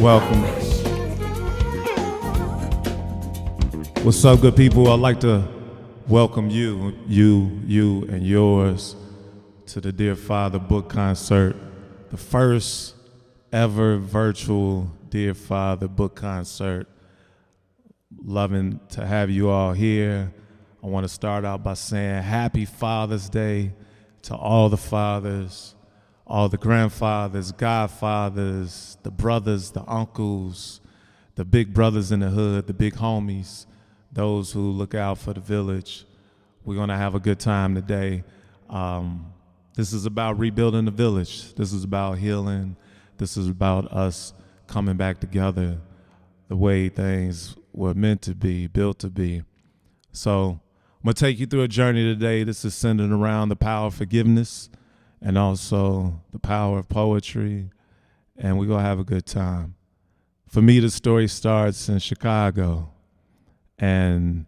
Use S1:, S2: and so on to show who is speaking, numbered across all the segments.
S1: Welcome. What's up, good people? I'd like to welcome you, and yours to the Dear Father book concert, the first ever virtual Dear Father book concert. Loving to have you all here. I want to start out by saying Happy Father's Day to all the fathers, all the grandfathers, godfathers, the brothers, the uncles, the big brothers in the hood, the big homies, those who look out for the village. We're going to have a good time today. This is about rebuilding the village. This is about healing. This is about us coming back together the way things were meant to be, built to be. So I'm going to take you through a journey today. This is centered around the power of forgiveness and also the power of poetry, and we're going to have a good time. For me, the story starts in Chicago, and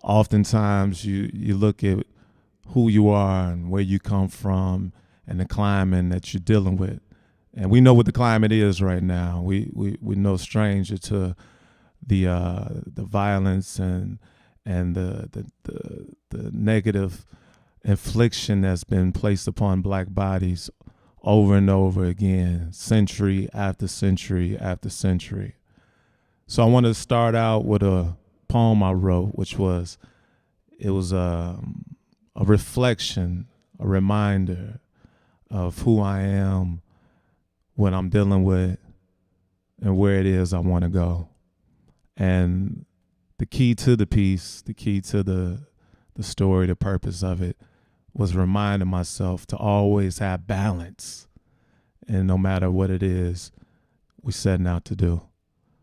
S1: oftentimes you look at who you are and where you come from and the climate that you're dealing with. And we know what the climate is right now. We're no stranger to the violence and the negative infliction that's been placed upon black bodies over and over again, century after century after century. So I want to start out with a poem I wrote, which was a reflection, a reminder of who I am, what I'm dealing with, and where it is I want to go. And the key to the piece, the key to the story, the purpose of it, was reminding myself to always have balance. And no matter what it is we're setting out to do.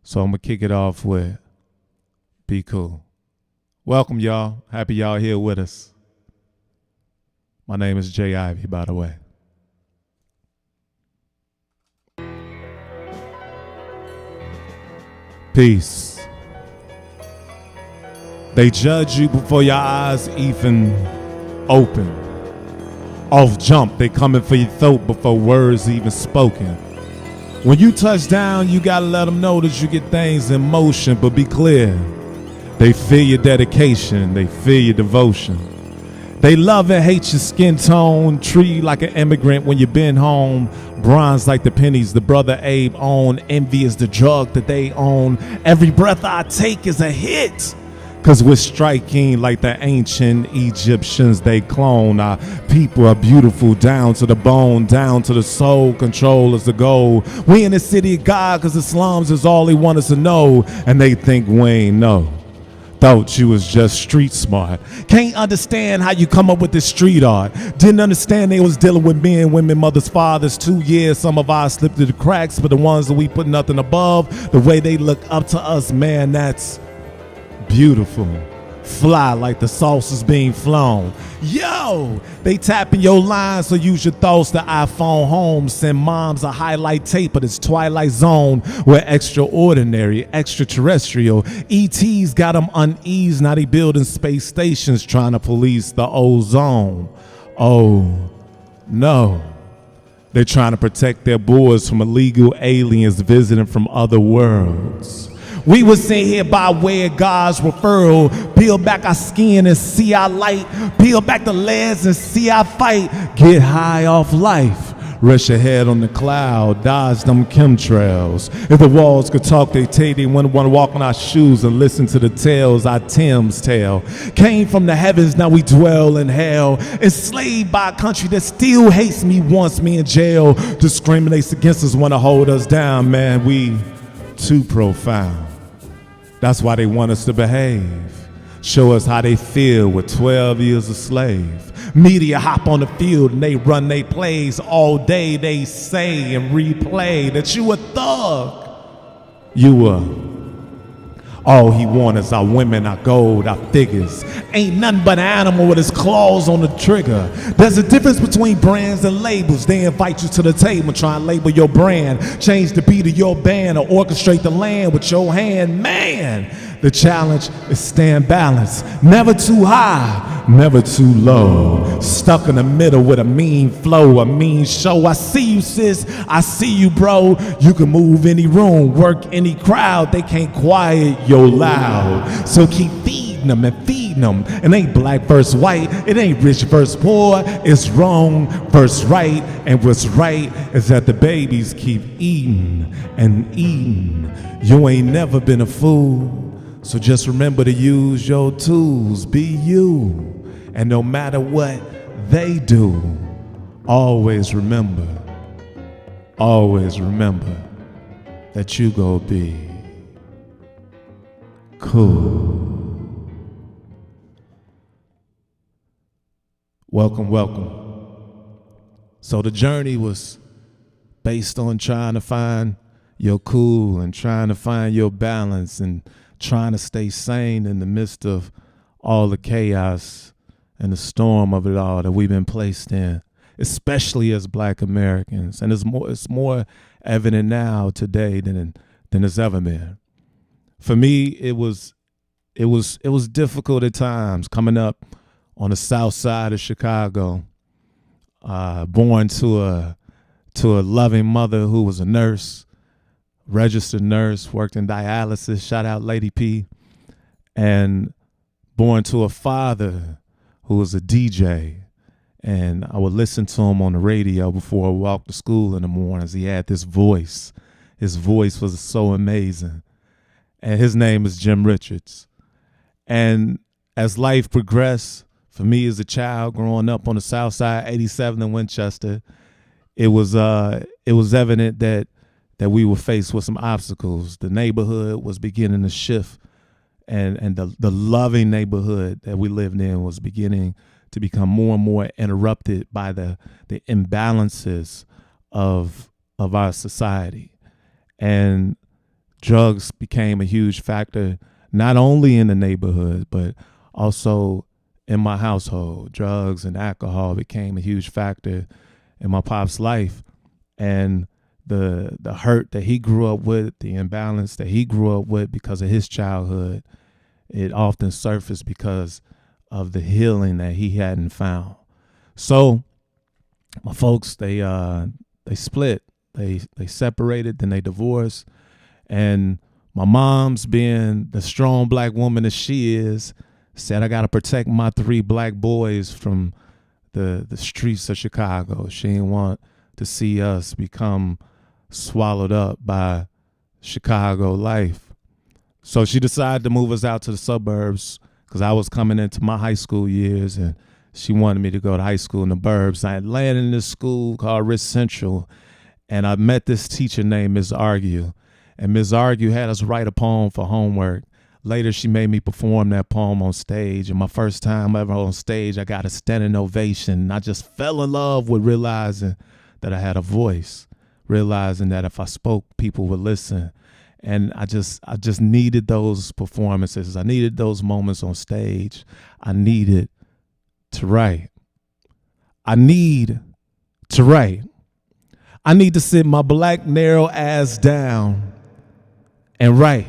S1: So I'm going to kick it off with Be Cool. Welcome, y'all. Happy y'all here with us. My name is Jay Ivy, by the way. Peace. They judge you before your eyes even open. Off jump, they coming for your throat before words even spoken. When you touch down, you gotta let them know that you get things in motion, but be clear. They feel your dedication, they feel your devotion. They love and hate your skin tone, treat you like an immigrant when you been home. Bronze like the pennies the brother Abe owned. Envy is the drug that they own. Every breath I take is a hit. Cause we're striking like the ancient Egyptians they clone. Our people are beautiful down to the bone, down to the soul. Control is the goal. We in the city of God cause the slums is all they want us to know. And they think we ain't know. Thought you was just street smart. Can't understand how you come up with this street art. Didn't understand they was dealing with men, women, mothers, fathers. 2 years, some of ours slipped through the cracks, but the ones that we put nothing above, the way they look up to us, man, that's beautiful. Fly like the sauce is being flown. Yo, they tapping your line, so use your thoughts to iPhone home. Send moms a highlight tape of this twilight zone. We're extraordinary, extraterrestrial. ETs got them uneased. Now they building space stations trying to police the ozone. Oh, no. They're trying to protect their boys from illegal aliens visiting from other worlds. We were sent here by way of God's referral. Peel back our skin and see our light. Peel back the layers and see our fight. Get high off life. Rest your head on the cloud. Dodge them chemtrails. If the walls could talk, they tell you they wouldn't want to walk on our shoes and listen to the tales our Tim's tell. Came from the heavens, now we dwell in hell. Enslaved by a country that still hates me, wants me in jail. Discriminates against us, want to hold us down. Man, we too profound. That's why they want us to behave. Show us how they feel with 12 years a slave. Media hop on the field and they run they plays all day. They say and replay that you a thug. You a all he want is our women, our gold, our figures. Ain't nothing but an animal with his claws on the trigger. There's a difference between brands and labels. They invite you to the table, try and label your brand. Change the beat of your band or orchestrate the land with your hand. Man, The challenge is staying balanced, never too high, never too low. Stuck in the middle with a mean flow, a mean show. I see you, sis, I see you, bro. You can move any room, work any crowd. They can't quiet your loud. So keep feeding them and feeding them. It ain't black versus white, it ain't rich versus poor. It's wrong versus right, and what's right is that the babies keep eating and eating. You ain't never been a fool. So just remember to use your tools, be you. And no matter what they do, always remember that you go be cool. Welcome. So the journey was based on trying to find your cool and trying to find your balance and trying to stay sane in the midst of all the chaos and the storm of it all that we've been placed in, especially as Black Americans. And it's more evident now today than it's ever been. For me, it was difficult at times coming up on the south side of Chicago, born to a loving mother who was a nurse, registered nurse, worked in dialysis, shout out Lady P, and born to a father who was a DJ. And I would listen to him on the radio before I walked to school in the mornings. He had this voice. His voice was so amazing. And his name is Jim Richards. And as life progressed, for me as a child growing up on the south side, 87 in Winchester, it was evident that we were faced with some obstacles. The neighborhood was beginning to shift, and the loving neighborhood that we lived in was beginning to become more and more interrupted by the imbalances of our society. And drugs became a huge factor, not only in the neighborhood, but also in my household. Drugs and alcohol became a huge factor in my pop's life. And the hurt that he grew up with, the imbalance that he grew up with because of his childhood, it often surfaced because of the healing that he hadn't found. So my folks, they split, they separated, then they divorced. And my mom's, being the strong Black woman that she is, said, I got to protect my 3 Black boys from the streets of Chicago. She didn't want to see us become swallowed up by Chicago life. So she decided to move us out to the suburbs because I was coming into my high school years, and she wanted me to go to high school in the burbs. I had landed in this school called Rich Central, and I met this teacher named Ms. Argue. And Ms. Argue had us write a poem for homework. Later, she made me perform that poem on stage. And my first time ever on stage, I got a standing ovation. I just fell in love with realizing that I had a voice, realizing that if I spoke, people would listen. And I just needed those performances. I needed those moments on stage. I needed to write. I need to write. I need to sit my Black narrow ass down and write.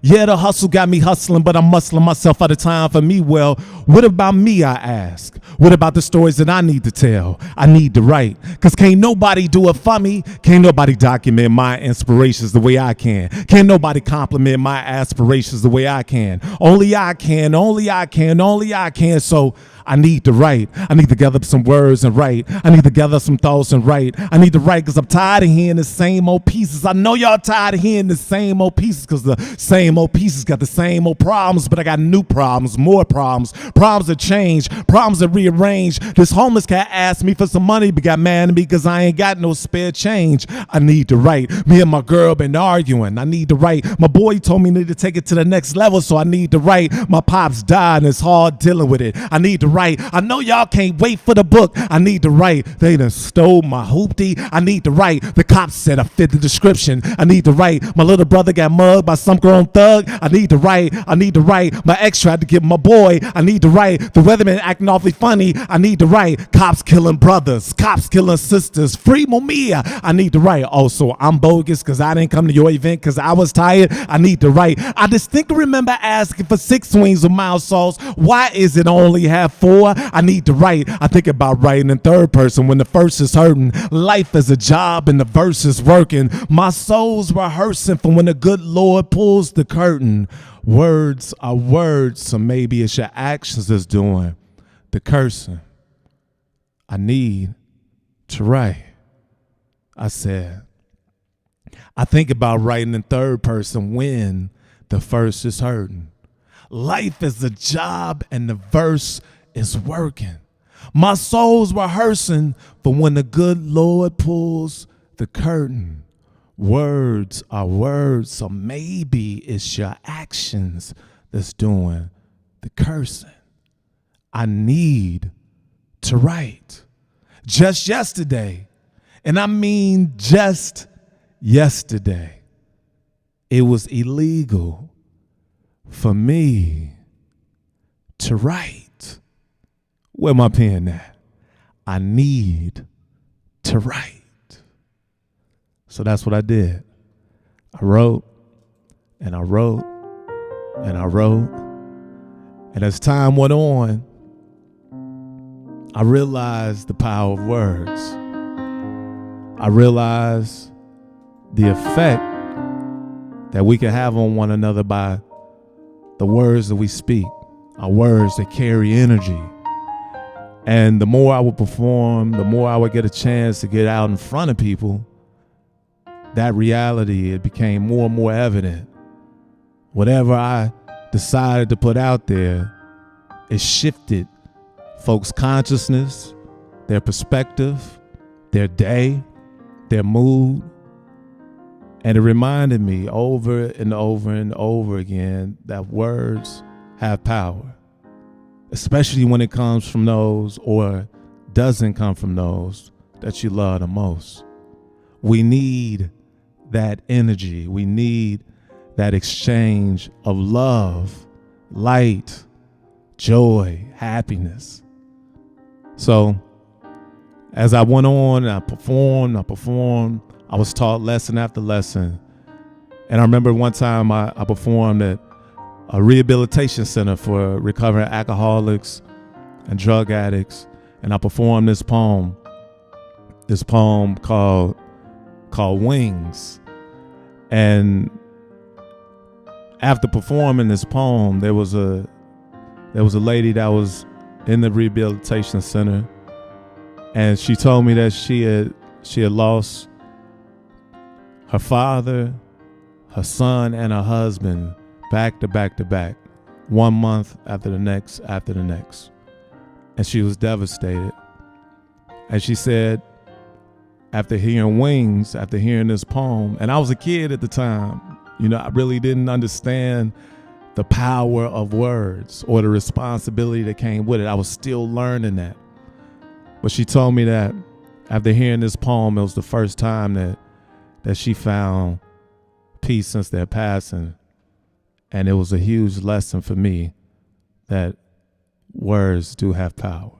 S1: Yeah, the hustle got me hustling, but I'm muscling myself out of time for me. Well, what about me, I ask? What about the stories that I need to tell? I need to write, because can't nobody do it for me. Can't nobody document my inspirations the way I can. Can't nobody compliment my aspirations the way I can. Only I can, only I can, only I can. So I need to write. I need to gather up some words and write. I need to gather some thoughts and write. I need to write because I'm tired of hearing the same old pieces. I know y'all tired of hearing the same old pieces because the same old pieces got the same old problems, but I got new problems, more problems, problems that change, problems that rearrange. This homeless cat asked me for some money, but got mad at me because I ain't got no spare change. I need to write. Me and my girl been arguing. I need to write. My boy told me I need to take it to the next level, so I need to write. My pops died and it's hard dealing with it. I need to write. I know y'all can't wait for the book. I need to write. They done stole my hoopty. I need to write. The cops said I fit the description. I need to write. My little brother got mugged by some grown thug. I need to write. I need to write. My ex tried to get my boy. I need to to write. The weatherman acting awfully funny. I need to write. Cops killing brothers. Cops killing sisters. Free Mumia. I need to write. Also, I'm bogus because I didn't come to your event because I was tired. I need to write. I distinctly remember asking for 6 wings of mild sauce. Why is it only have 4? I need to write. I think about writing in third person when the first is hurting. Life is a job and the verse is working. My soul's rehearsing for when the good Lord pulls the curtain. Words are words, so maybe it's your actions that's doing the cursing. I need to write. I said, I think about writing in third person when the first is hurting. Life is a job and the verse is working. My soul's rehearsing for when the good Lord pulls the curtain. Words are words, so maybe it's your actions that's doing the cursing. I need to write. Just yesterday, and I mean just yesterday, it was illegal for me to write. Where my pen at? I need to write. So that's what I did. I wrote and I wrote and I wrote. And as time went on, I realized the power of words. I realized the effect that we can have on one another by the words that we speak, our words that carry energy. And the more I would perform, the more I would get a chance to get out in front of people, that reality, it became more and more evident. Whatever I decided to put out there, it shifted folks' consciousness, their perspective, their day, their mood. And it reminded me over and over and over again that words have power, especially when it comes from those or doesn't come from those that you love the most. We need that energy. We need that exchange of love, light, joy, happiness. So as I went on and I performed, I was taught lesson after lesson. And I remember one time I performed at a rehabilitation center for recovering alcoholics and drug addicts. And I performed this poem called Wings. And after performing this poem, there was a lady that was in the rehabilitation center, and she told me that she had lost her father, her son, and her husband back to back to back, 1 month after the next. And she was devastated. And she said, after hearing Wings, after hearing this poem, and I was a kid at the time, I really didn't understand the power of words or the responsibility that came with it. I was still learning that. But she told me that after hearing this poem, it was the first time that she found peace since their passing. And it was a huge lesson for me that words do have power.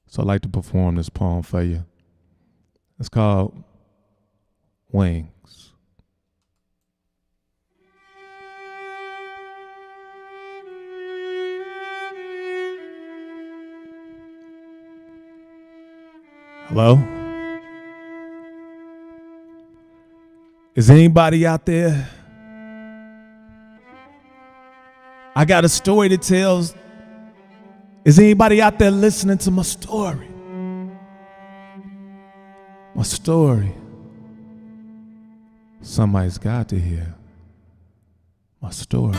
S1: So I'd like to perform this poem for you. It's called Wings. Hello? Is anybody out there? I got a story to tell. Is anybody out there listening to my story? My story. Somebody's got to hear my story.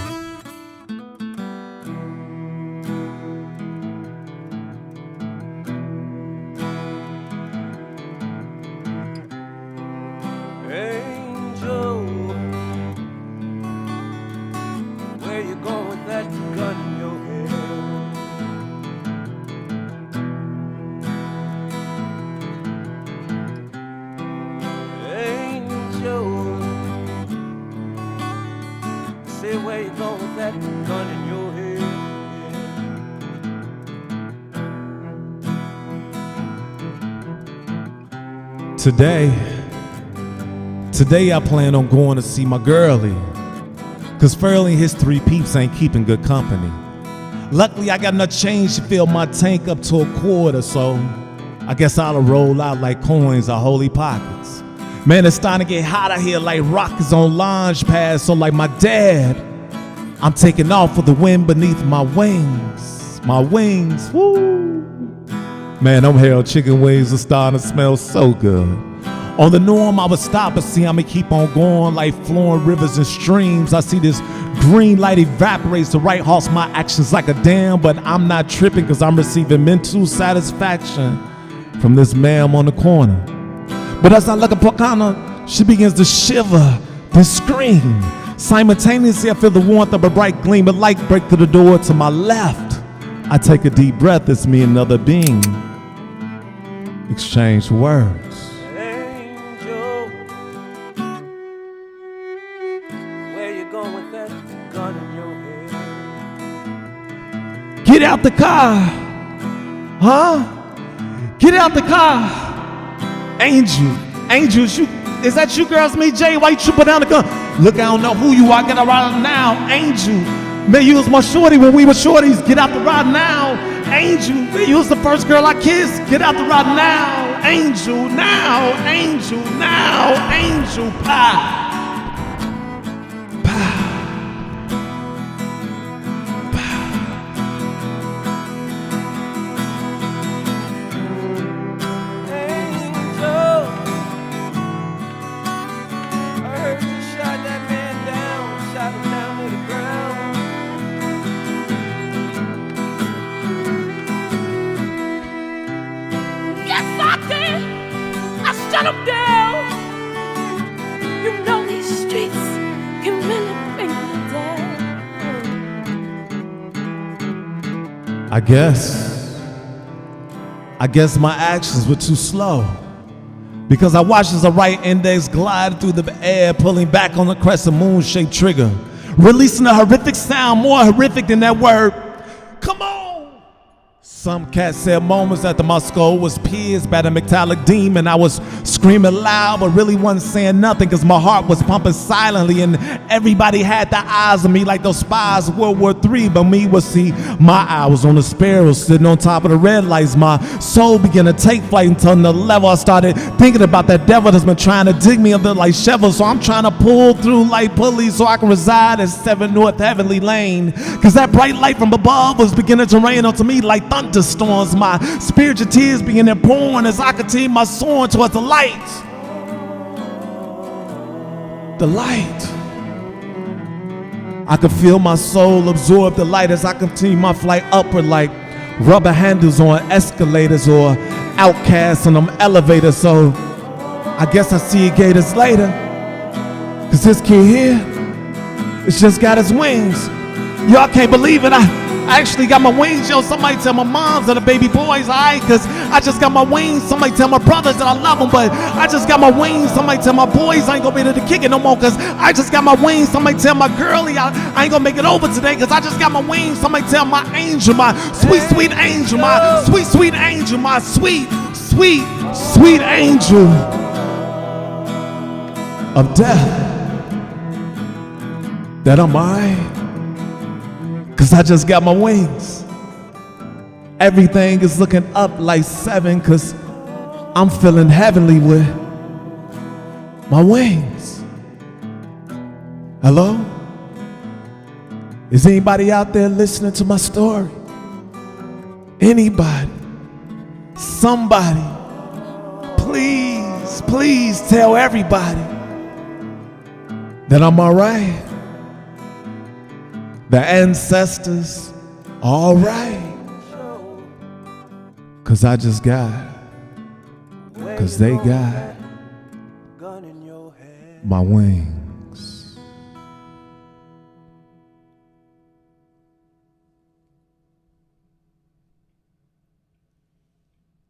S2: Angel, where you going with that gun in your head? Angel, say where you going with that gun in your head?
S1: Today I plan on going to see my girlie, cause Furley and his 3 peeps ain't keeping good company. Luckily I got enough change to fill my tank up to a quarter, so I guess I'll roll out like coins or holy pockets. Man, it's starting to get hot out here like rockets on launch pads, so like my dad, I'm taking off with the wind beneath my wings. My wings, woo. Man, them hell chicken wings are starting to smell so good. On the norm, I would stop, but see, I'ma keep on going like flowing rivers and streams. I see this green light evaporates to right horse my actions like a dam, but I'm not tripping cause I'm receiving mental satisfaction from this ma'am on the corner. But as I look at Pocahontas, she begins to shiver, then scream. Simultaneously, I feel the warmth of a bright gleam of light break through the door to my left. I take a deep breath, it's me and another being. Exchange words.
S2: Angel, where you going with that gun in your head?
S1: Get out the car! Huh? Get out the car! Angel, is that you girls, me, Jay? Why you tripping down the gun? Look, I don't know who you are, get out right now. Angel, man, you was my shorty when we were shorties. Get out the ride now. Angel, man, you was the first girl I kissed. Get out the ride now. Angel, now. Angel, now. Angel, pie.
S3: Shut him down. You know these streets can really bring you down.
S1: I guess my actions were too slow, because I watched as a right index glide through the air, pulling back on the crescent moon-shaped trigger, releasing a horrific sound more horrific than that word. Come on! Some cat said moments after my skull was pierced by the metallic demon. I was screaming loud, but really wasn't saying nothing, cause my heart was pumping silently, and everybody had their eyes on me like those spies of World War III. But me was, see, my eye was on the sparrow sitting on top of the red lights. My soul began to take flight until on the level I started thinking about that devil that's been trying to dig me under like shovels. So I'm trying to pull through like pulleys so I can reside at 7 North Heavenly Lane, cause that bright light from above was beginning to rain onto me like thunderstorms. My spiritual tears began to pour as I continued my soaring towards the light. The light. I could feel my soul absorb the light as I continue my flight upward like rubber handles on escalators or outcasts on them elevators. So I guess I see you gators later, cause this kid here, it's just got his wings. Y'all can't believe it, I actually got my wings. Yo, somebody tell my moms and the baby boys, alright, cause I just got my wings. Somebody tell my brothers that I love them, but I just got my wings. Somebody tell my boys I ain't gonna be able to kick it no more, cause I just got my wings. Somebody tell my girlie I ain't gonna make it over today, cause I just got my wings. Somebody tell my angel, my sweet, sweet angel, my sweet, sweet angel, my sweet, sweet, sweet angel of death, that I'm alright, cause I just got my wings. Everything is looking up like 7, cause I'm feeling heavenly with my wings. Hello? Is anybody out there listening to my story? Anybody? Somebody? Please, please tell everybody that I'm all right. The ancestors, all right. Cause I just got, cause they got my wings.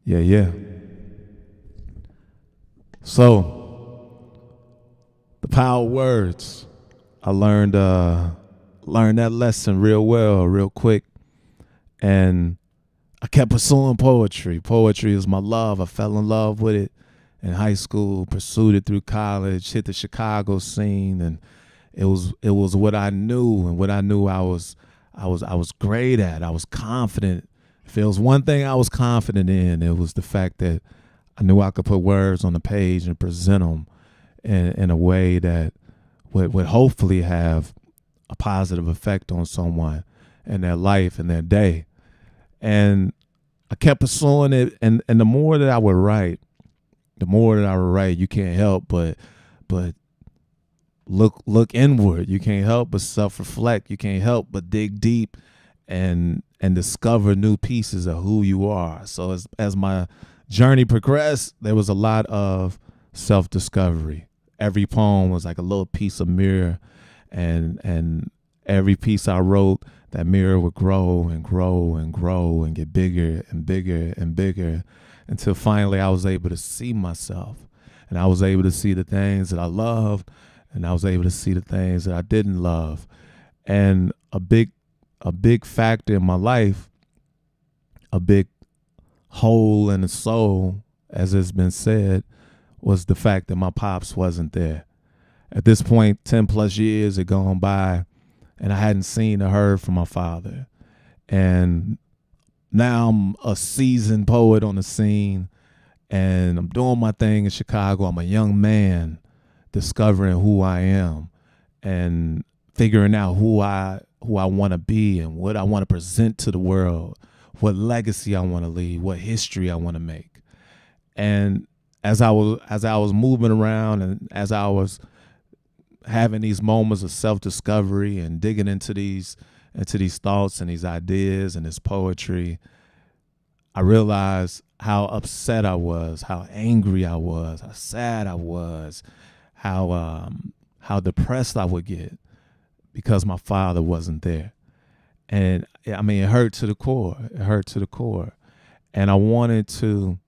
S1: Yeah. So, the power of words. I learned that lesson real well, real quick. And I kept pursuing poetry. Poetry is my love. I fell in love with it. in high school, pursued it through college, hit the Chicago scene, and it was what I knew, and what I knew I was great at. I was confident. If there was one thing I was confident in, it was the fact that I knew I could put words on the page and present them in a way that would hopefully have a positive effect on someone in their life and their day. And I kept pursuing it, and the more that I would write, you can't help but look inward. You can't help but self-reflect. You can't help but dig deep and discover new pieces of who you are. So as my journey progressed, there was a lot of self-discovery. Every poem was like a little piece of mirror, and every piece I wrote, that mirror would grow and grow and grow and get bigger and bigger and bigger, until finally I was able to see myself, and I was able to see the things that I loved, and I was able to see the things that I didn't love. And a big factor in my life, a big hole in the soul, as it's been said, was the fact that my pops wasn't there. At this point, 10 plus years had gone by, and I hadn't seen or heard from my father. And now I'm a seasoned poet on the scene, and I'm doing my thing in Chicago. I'm a young man discovering who I am and figuring out who I want to be and what I want to present to the world, what legacy I want to leave, what history I want to make. And as I was moving around, and as I was having these moments of self-discovery and digging into these thoughts and these ideas and this poetry, I realized how upset I was, how angry I was, how sad I was, how depressed I would get because my father wasn't there. And I mean, it hurt to the core. It hurt to the core. And I wanted to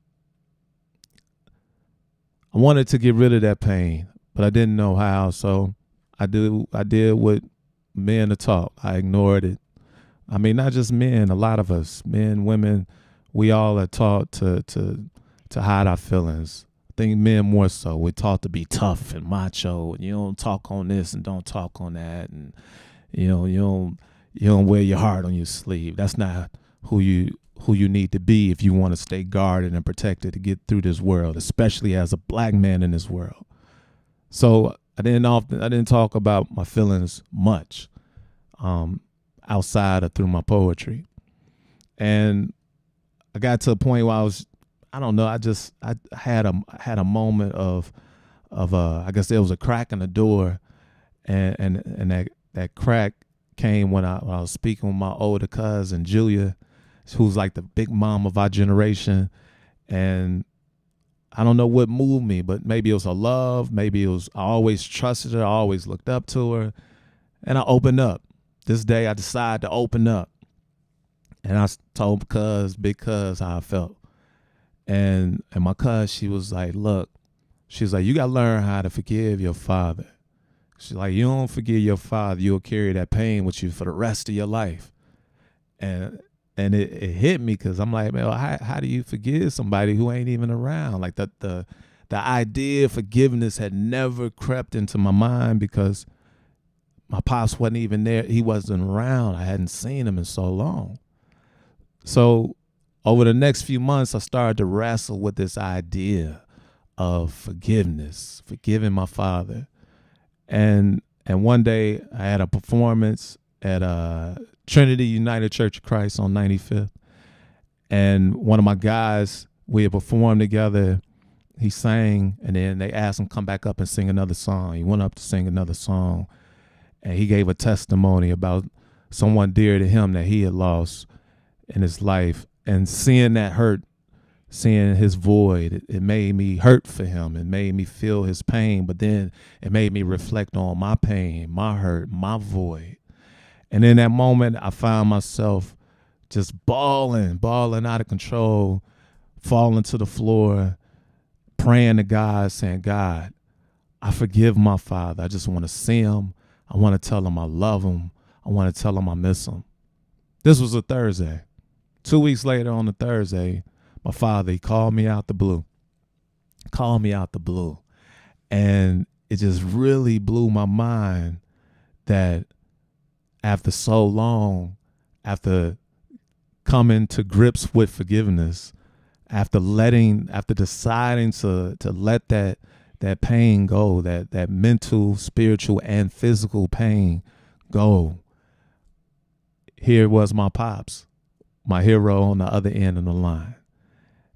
S1: get rid of that pain, but I didn't know how. So I did what men are taught. I ignored it. I mean, not just men, a lot of us, men, women, we all are taught to hide our feelings. I think men more so. We're taught to be tough and macho, and you don't talk on this and don't talk on that, and you don't wear your heart on your sleeve. That's not who you need to be if you want to stay guarded and protected to get through this world, especially as a black man in this world. So I didn't talk about my feelings much, outside or through my poetry. And I got to a point where I had a moment of I guess there was a crack in the door, and that crack came when I was speaking with my older cousin Julia, who's like the big mom of our generation. And I don't know what moved me, but maybe it was her love. Maybe it was, I always trusted her. I always looked up to her. And I opened up. This day I decided to open up. And I told big cuz how I felt. And my cuz, she was like, look, she's like, you got to learn how to forgive your father. She's like, you don't forgive your father, you'll carry that pain with you for the rest of your life. And it hit me, because I'm like, man, how do you forgive somebody who ain't even around? Like the idea of forgiveness had never crept into my mind, because my pops wasn't even there. He wasn't around. I hadn't seen him in so long. So over the next few months, I started to wrestle with this idea of forgiveness, forgiving my father. And one day I had a performance at Trinity United Church of Christ on 95th. And one of my guys, we had performed together. He sang, and then they asked him to come back up and sing another song. He went up to sing another song, and he gave a testimony about someone dear to him that he had lost in his life. And seeing that hurt, seeing his void, it made me hurt for him. It made me feel his pain, but then it made me reflect on my pain, my hurt, my void. And in that moment, I found myself just bawling out of control, falling to the floor, praying to God, saying, God, I forgive my father. I just want to see him. I want to tell him I love him. I want to tell him I miss him. This was a Thursday. 2 weeks later on a Thursday, my father, he called me out the blue. called me out the blue. And it just really blew my mind that after so long, after coming to grips with forgiveness, after deciding to let that pain go, that mental, spiritual, and physical pain go, here was my pops, my hero on the other end of the line.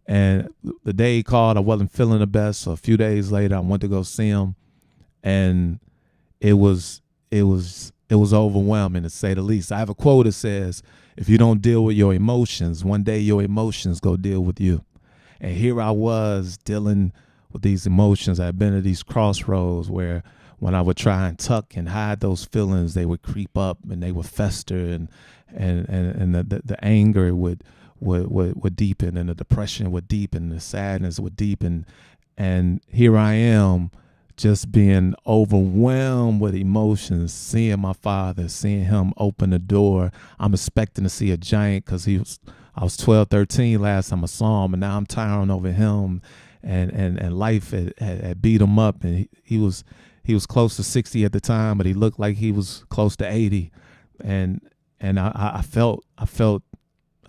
S1: And the day he called, I wasn't feeling the best. So a few days later, I went to go see him, and it was overwhelming, to say the least. I have a quote that says, "If you don't deal with your emotions, one day your emotions go deal with you." And here I was dealing with these emotions. I've been at these crossroads where when I would try and tuck and hide those feelings, they would creep up and they would fester, and the anger would deepen, and the depression would deepen, the sadness would deepen. And here I am, just being overwhelmed with emotions, seeing my father, seeing him open the door. I'm expecting to see a giant because I was 12, 13 last time I saw him, and now I'm towering over him, and life had beat him up, and he was close to 60 at the time, but he looked like he was close to 80, and I felt,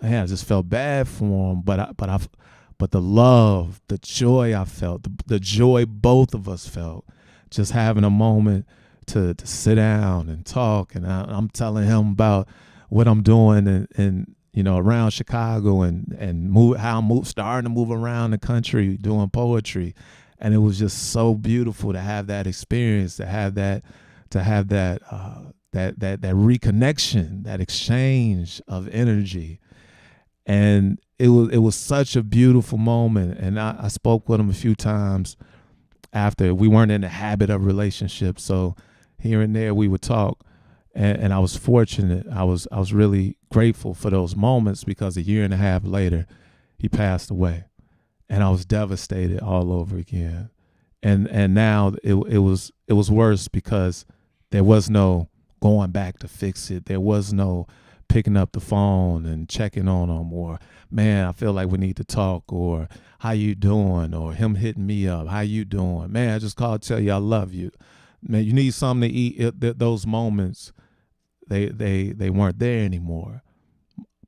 S1: man, I just felt bad for him, but the love, the joy I felt, the joy both of us felt, just having a moment to sit down and talk. And I'm telling him about what I'm doing and around Chicago, and how I'm starting to move around the country doing poetry. And it was just so beautiful to have that experience, to have that reconnection, that exchange of energy. And it was such a beautiful moment. And I spoke with him a few times after. We weren't in the habit of relationships, so here and there we would talk. And I was fortunate. I was really grateful for those moments, because a year and a half later, he passed away, and I was devastated all over again. And now it was worse, because there was no going back to fix it. There was no picking up the phone and checking on him, or, man, I feel like we need to talk, or how you doing, or him hitting me up, how you doing, man, I just called to tell you I love you, man, you need something to eat. Those moments, they weren't there anymore.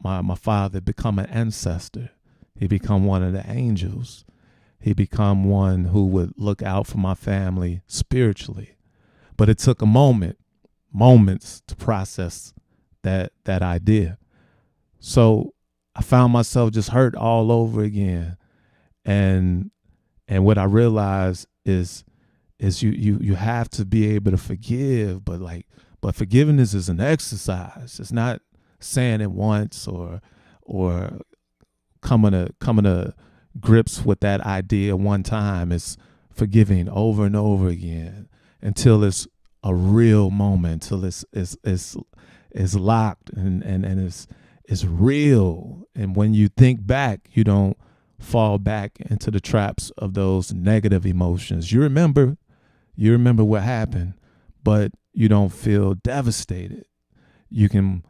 S1: My father become an ancestor. He become one of the angels. He become one who would look out for my family spiritually. But it took moments to process that idea. So I found myself just hurt all over again. And what I realized is you have to be able to forgive, but forgiveness is an exercise. It's not saying it once or coming to grips with that idea one time. It's forgiving over and over again until it's a real moment, until it's locked and it's real. And when you think back, you don't fall back into the traps of those negative emotions. You remember what happened, but you don't feel devastated. You can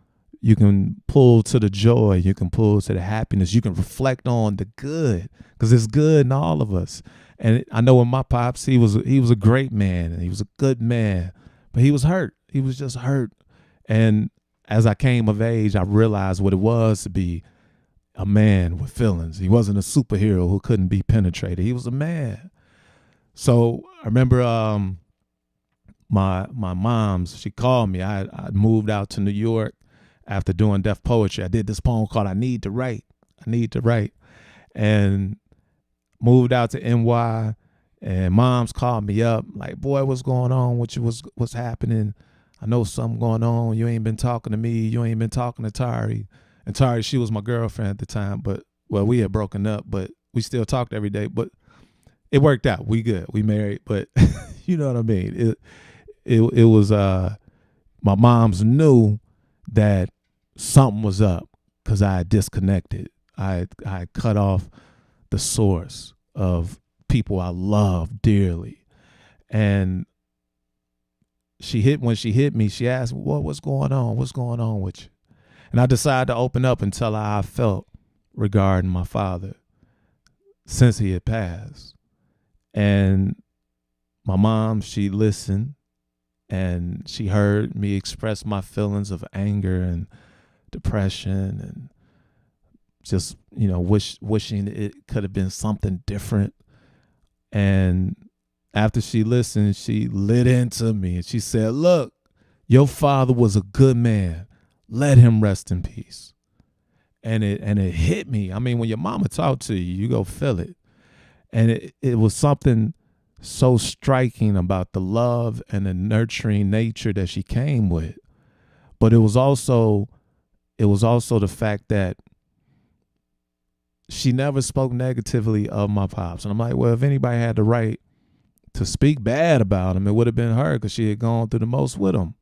S1: pull to the joy. You can pull to the happiness. You can reflect on the good, because it's good in all of us. And I know with my pops, he was a great man, and he was a good man, but he was hurt. He was just hurt. And as I came of age, I realized what it was to be a man with feelings. He wasn't a superhero who couldn't be penetrated. He was a man. So I remember my mom's, she called me. I moved out to New York after doing deaf poetry. I did this poem called I Need to Write, and moved out to NY. And moms called me up like, boy, what's going on with you? What's happening? I know something going on. You ain't been talking to me. You ain't been talking to Tari. And Tari, she was my girlfriend at the time, but, well, we had broken up, but we still talked every day. But it worked out. We good. We married, but you know what I mean? It was, my moms knew that something was up, because I had disconnected. I had cut off the source of people I love dearly. And when she hit me, she asked, what's going on? What's going on with you? And I decided to open up and tell her how I felt regarding my father since he had passed. And my mom, she listened and she heard me express my feelings of anger and depression and just, wishing it could have been something different. And after she listened, she lit into me and she said, look, your father was a good man. Let him rest in peace. And it hit me. I mean, when your mama talk to you, you go feel it. And it was something so striking about the love and the nurturing nature that she came with. But it was also the fact that she never spoke negatively of my pops. And I'm like, well, if anybody had the right to speak bad about him, it would have been her, because she had gone through the most with him.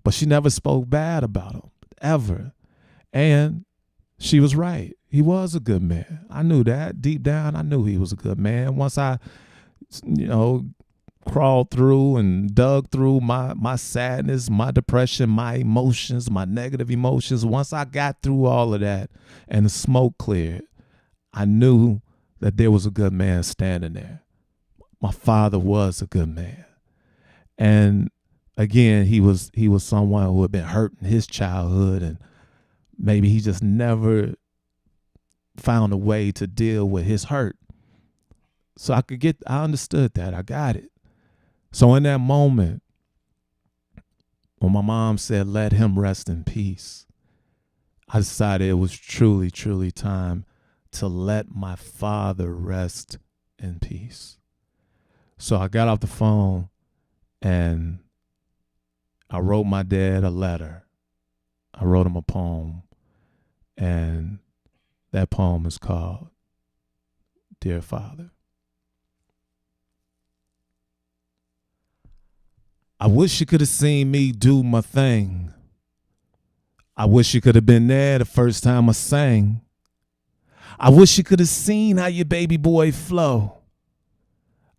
S1: But she never spoke bad about him, ever. And she was right. He was a good man. I knew that. Deep down, I knew he was a good man. Once I, crawled through and dug through my sadness, my depression, my emotions, my negative emotions, once I got through all of that and the smoke cleared, I knew that there was a good man standing there. My father was a good man. And again, he was someone who had been hurt in his childhood, and maybe he just never found a way to deal with his hurt. So I understood that. I got it. So in that moment, when my mom said, let him rest in peace, I decided it was truly, truly time to let my father rest in peace. So I got off the phone and I wrote my dad a letter. I wrote him a poem, and that poem is called Dear Father. I wish you could have seen me do my thing. I wish you could have been there the first time I sang. I wish you could have seen how your baby boy flow.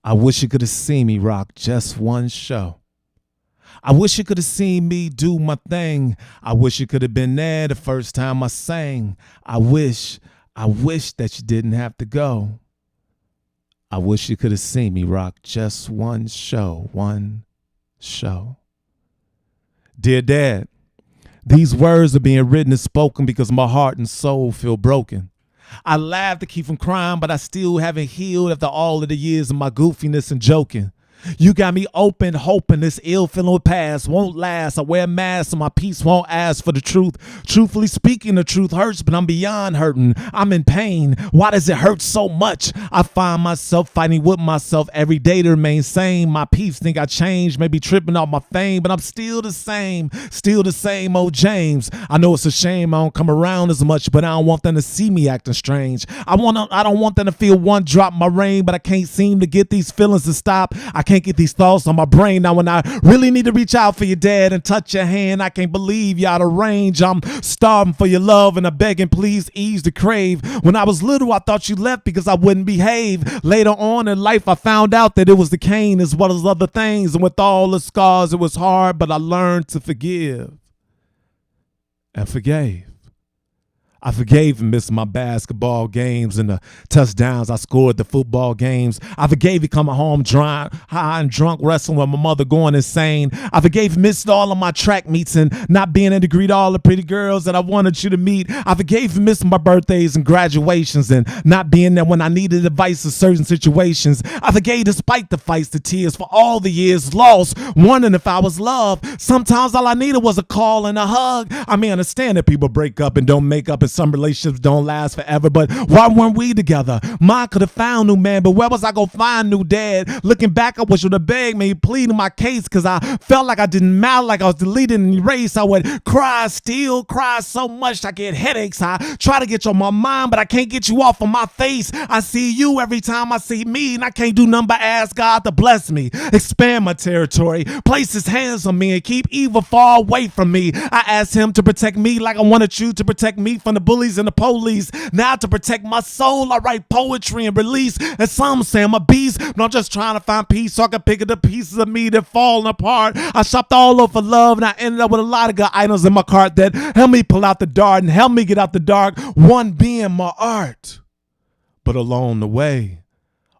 S1: I wish you could have seen me rock just one show. I wish you could have seen me do my thing. I wish you could have been there the first time I sang. I wish that you didn't have to go. I wish you could have seen me rock just one show. Dear Dad, these words are being written and spoken because my heart and soul feel broken. I laugh to keep from crying, but I still haven't healed after all of the years of my goofiness and joking. You got me open, hoping this ill feeling will pass, won't last. I wear a mask so my peace won't ask for the truth. Truthfully speaking, the truth hurts, but I'm beyond hurting. I'm in pain. Why does it hurt so much? I find myself fighting with myself every day to remain sane. My peeps think I changed, maybe tripping off my fame, but I'm still the same old James. I know it's a shame I don't come around as much, but I don't want them to see me acting strange. I don't want them to feel one drop in my rain, but I can't seem to get these feelings to stop. I can't get these thoughts on my brain. Now when I really need to reach out for your dad and touch your hand, I can't believe you're out of range. I'm starving for your love and I'm begging, please ease the crave. When I was little, I thought you left because I wouldn't behave. Later on in life, I found out that it was the cane as well as other things. And with all the scars, it was hard, but I learned to forgive and forgave. I forgave him missing my basketball games and the touchdowns I scored at the football games. I forgave him coming home high and drunk, wrestling with my mother, going insane. I forgave him missing all of my track meets and not being able to greet all the pretty girls that I wanted you to meet. I forgave him missing my birthdays and graduations and not being there when I needed advice in certain situations. I forgave despite the fights, the tears, for all the years lost, wondering if I was loved. Sometimes all I needed was a call and a hug. I may understand that people break up and don't make up, and some relationships don't last forever, but why weren't we together? Mine could have found new man, but where was I gonna find new dad? Looking back, I wish you would have begged me, pleading my case, because I felt like I didn't matter, like I was deleted and erased. I would cry, still cry so much I get headaches. I try to get you on my mind, but I can't get you off of my face. I see you every time I see me, and I can't do nothing but ask God to bless me, expand my territory, place his hands on me, and keep evil far away from me. I asked him to protect me like I wanted you to protect me from the bullies and the police. Now to protect my soul, I write poetry and release. And some say I'm a beast, but I'm just trying to find peace so I can pick up the pieces of me that falling apart. I shopped all over for love, and I ended up with a lot of good items in my cart that help me pull out the dart and help me get out the dark, one being my art. But along the way,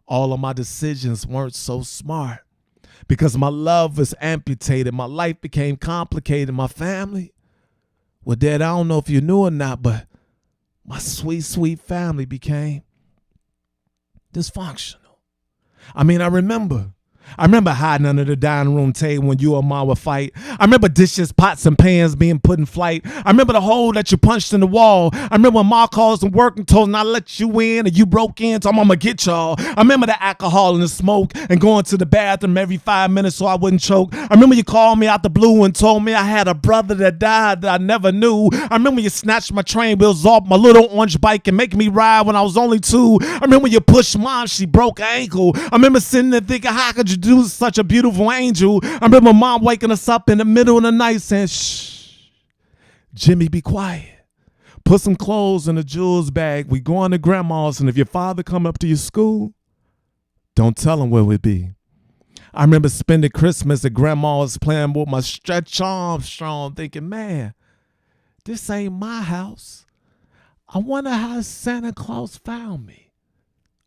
S1: all of my decisions weren't so smart. Because my love was amputated, my life became complicated, my family. Well, Dad, I don't know if you knew or not, but my sweet, sweet family became dysfunctional. I mean, I remember hiding under the dining room table when you and Ma would fight. I remember dishes, pots, and pans being put in flight. I remember the hole that you punched in the wall. I remember when Ma calls from work and told not to let you in, and you broke in, told Mama get y'all. I remember the alcohol and the smoke and going to the bathroom every 5 minutes so I wouldn't choke. I remember you called me out the blue and told me I had a brother that died that I never knew. I remember you snatched my train wheels off my little orange bike and making me ride when I was only 2. I remember when you pushed Mom, she broke her ankle. I remember sitting there thinking, how could you do such a beautiful angel? I remember Mom waking us up in the middle of the night saying, shh, Jimmy, be quiet. Put some clothes in a jewels bag. We going to Grandma's, and if your father come up to your school, don't tell him where we be. I remember spending Christmas at Grandma's playing with my Stretch Armstrong thinking, man, this ain't my house. I wonder how Santa Claus found me.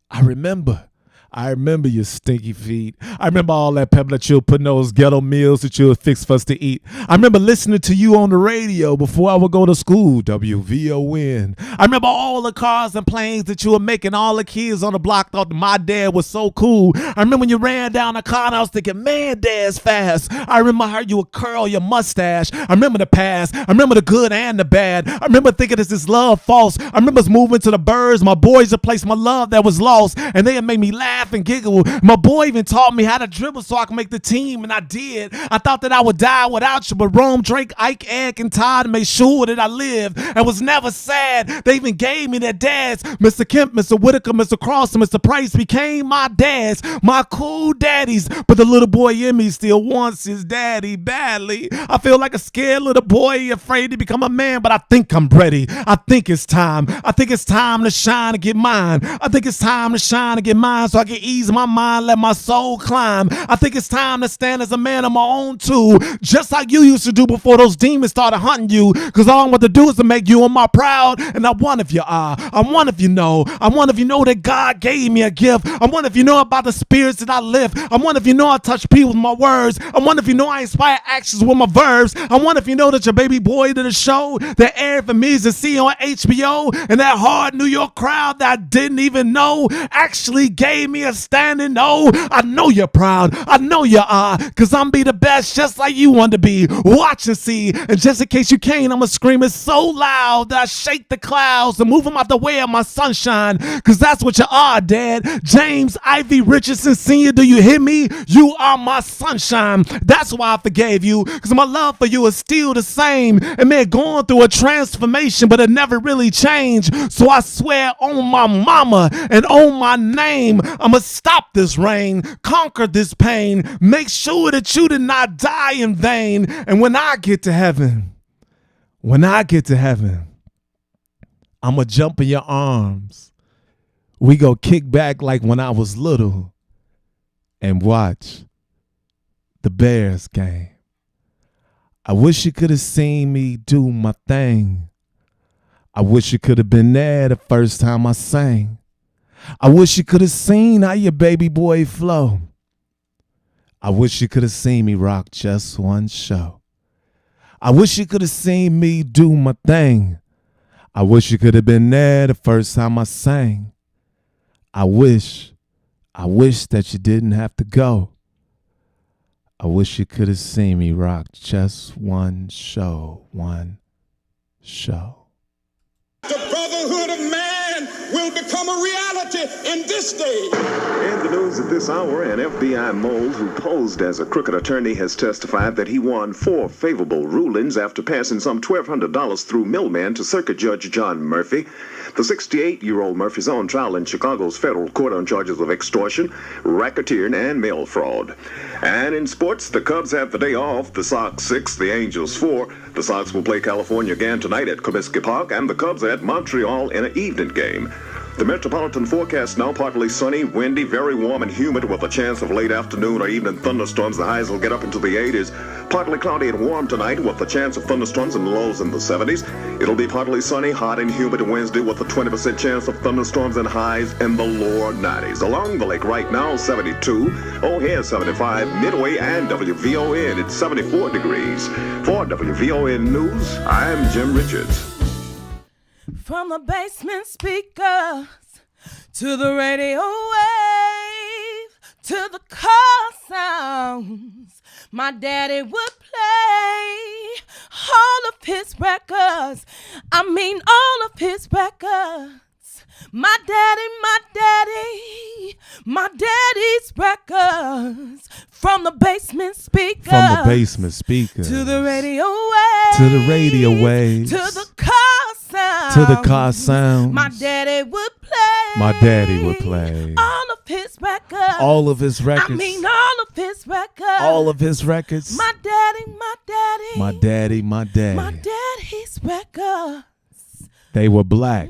S1: I remember your stinky feet. I remember all that pepper that you would put in those ghetto meals that you would fix for us to eat. I remember listening to you on the radio before I would go to school, WVON. I remember all the cars and planes that you were making. All the kids on the block thought that my dad was so cool. I remember when you ran down the car and I was thinking, man, Dad's fast. I remember how you would curl your mustache. I remember the past. I remember the good and the bad. I remember thinking, is this love false? I remember us moving to the birds. My boys replaced my love that was lost, and they had made me laugh and giggle. My boy even taught me how to dribble so I could make the team, and I did. I thought that I would die without you, but Rome, Drake, Ike, Egg, and Todd made sure that I lived and was never sad. They even gave me their dads. Mr. Kemp, Mr. Whitaker, Mr. Cross, and Mr. Price became my dads, my cool daddies. But the little boy in me still wants his daddy badly. I feel like a scared little boy afraid to become a man, but I think I'm ready. I think it's time. I think it's time to shine and get mine. I think it's time to shine and get mine so I can ease my mind, let my soul climb. I think it's time to stand as a man on my own too, just like you used to do before those demons started hunting you, because all I want to do is to make you and my proud, and I wonder if you are. I wonder if you know. I wonder if you know that God gave me a gift. I wonder if you know about the spirits that I lift. I wonder if you know I touch people with my words. I wonder if you know I inspire actions with my verbs. I wonder if you know that your baby boy did a show that aired for me to see on HBO, and that hard New York crowd that I didn't even know actually gave me a standing O. I know you're proud. I know you are, because I'm be the best just like you want to be. Watch and see. And just in case you can't, I'ma scream it so loud that I shake the clouds and move them out the way of my sunshine, because that's what you are, Dad. James Ivy Richardson Sr., do you hear me? You are my sunshine. That's why I forgave you, because my love for you is still the same. It may have gone through a transformation, but it never really changed. So I swear on my mama and on my name, I'ma stop this rain, conquer this pain, make sure that you did not die in vain. And when I get to heaven, I'ma jump in your arms. We go kick back like when I was little and watch the Bears game. I wish you could have seen me do my thing. I wish you could have been there the first time I sang. I wish you could have seen how your baby boy flow. I wish you could have seen me rock just one show. I wish you could have seen me do my thing. I wish you could have been there the first time I sang. I wish that you didn't have to go. I wish you could have seen me rock just one show.
S4: The brotherhood of man will become a reality in this day.
S5: In the news at this hour, an FBI mole who posed as a crooked attorney has testified that he won 4 favorable rulings after passing some $1,200 through middlemen to Circuit Judge John Murphy. The 68-year-old Murphy's on trial in Chicago's federal court on charges of extortion, racketeering, and mail fraud. And in sports, the Cubs have the day off, the Sox 6, the Angels 4. The Sox will play California again tonight at Comiskey Park, and the Cubs are at Montreal in an evening game. The metropolitan forecast now partly sunny, windy, very warm and humid with a chance of late afternoon or evening thunderstorms. The highs will get up into the 80s. Partly cloudy and warm tonight with a chance of thunderstorms and lows in the 70s. It'll be partly sunny, hot and humid Wednesday with a 20% chance of thunderstorms and highs in the lower 90s. Along the lake right now, 72. O'Hare, 75. Midway and WVON, it's 74 degrees. For WVON News, I'm Jim Richards.
S3: From the basement speakers to the radio wave to the car sounds, my daddy would play all of his records. I mean all of his records. My daddy's records. From the basement speakers.
S1: From the basement speakers.
S3: To the radio waves.
S1: To the radio waves.
S3: To the car sound.
S1: To the car sounds.
S3: My daddy would play.
S1: My daddy would play.
S3: All of his records.
S1: All of his records.
S3: I mean all of his records.
S1: All of his records.
S3: My daddy.
S1: My daddy.
S3: My daddy's records.
S1: They were black,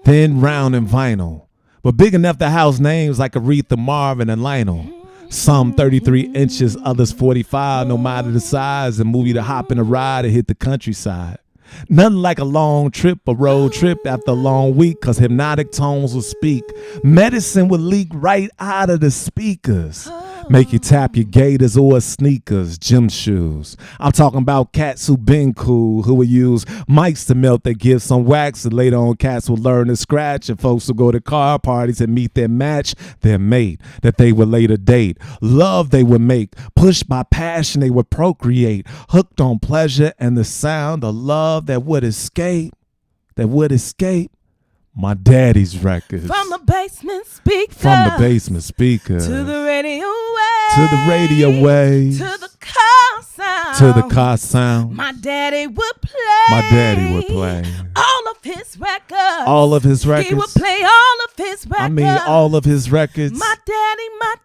S1: thin, round, and vinyl, but big enough to house names like Aretha, Marvin, and Lionel. Some 33 inches, others 45, no matter the size, and move you to hop in a ride and hit the countryside. Nothing like a long trip, a road trip after a long week, cause hypnotic tones will speak. Medicine would leak right out of the speakers. Make you tap your gators or sneakers, gym shoes. I'm talking about cats who been cool, who will use mics to melt their gifts on wax, and later on cats will learn to scratch, and folks will go to car parties and meet their match, their mate, that they would later date. Love they would make, pushed by passion they would procreate, hooked on pleasure and the sound of love that would escape. My daddy's records.
S3: From the basement speakers.
S1: From the basement speakers.
S3: To the radio wave.
S1: To the radio wave.
S3: To the car sound.
S1: To the car sound.
S3: My daddy would play.
S1: My daddy would play.
S3: All of his records.
S1: All of his records.
S3: He would play all of his records.
S1: I mean all of his records.
S3: My daddy.
S1: My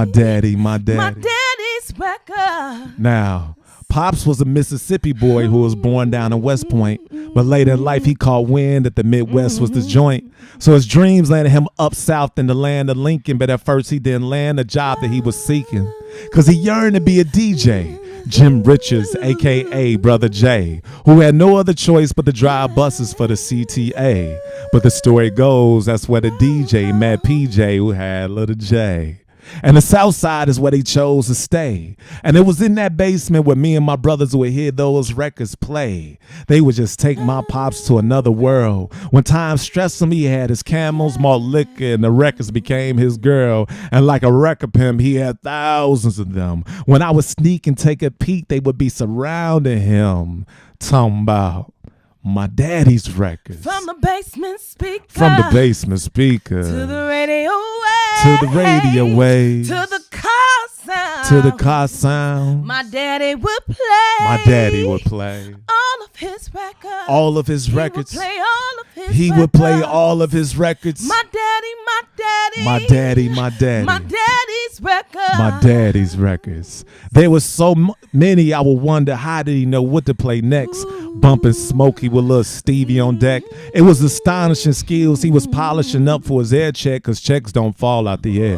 S1: daddy.
S3: My daddy's records.
S1: Now, Pops was a Mississippi boy who was born down in West Point, but later in life he caught wind that the Midwest was the joint. So his dreams landed him up south in the land of Lincoln, but at first he didn't land the job that he was seeking, cause he yearned to be a DJ. Jim Richards, aka Brother J, who had no other choice but to drive buses for the CTA. But the story goes that's where the DJ met PJ, who had Little J. And the south side is where they chose to stay. And it was in that basement where me and my brothers would hear those records play. They would just take my pops to another world. When time stressed him, he had his camels, malt liquor, and the records became his girl. And like a record pimp, he had thousands of them. When I would sneak and take a peek, they would be surrounding him. Talking about my daddy's records.
S3: From the basement speaker.
S1: From the basement speaker.
S3: To the radio wave.
S1: To the radio wave.
S3: To the car sound.
S1: To the car sound.
S3: My daddy would play.
S1: My daddy would play.
S3: All of his records.
S1: All of his records.
S3: He would play all of his records.
S1: He would play all of his records.
S3: My daddy.
S1: My daddy. My daddy.
S3: My daddy's records.
S1: My daddy's records. There were so many I would wonder how did he know what to play next. Bumping Smokey with little Stevie on deck. It was astonishing skills he was polishing up for his air check, cause checks don't fall out the air.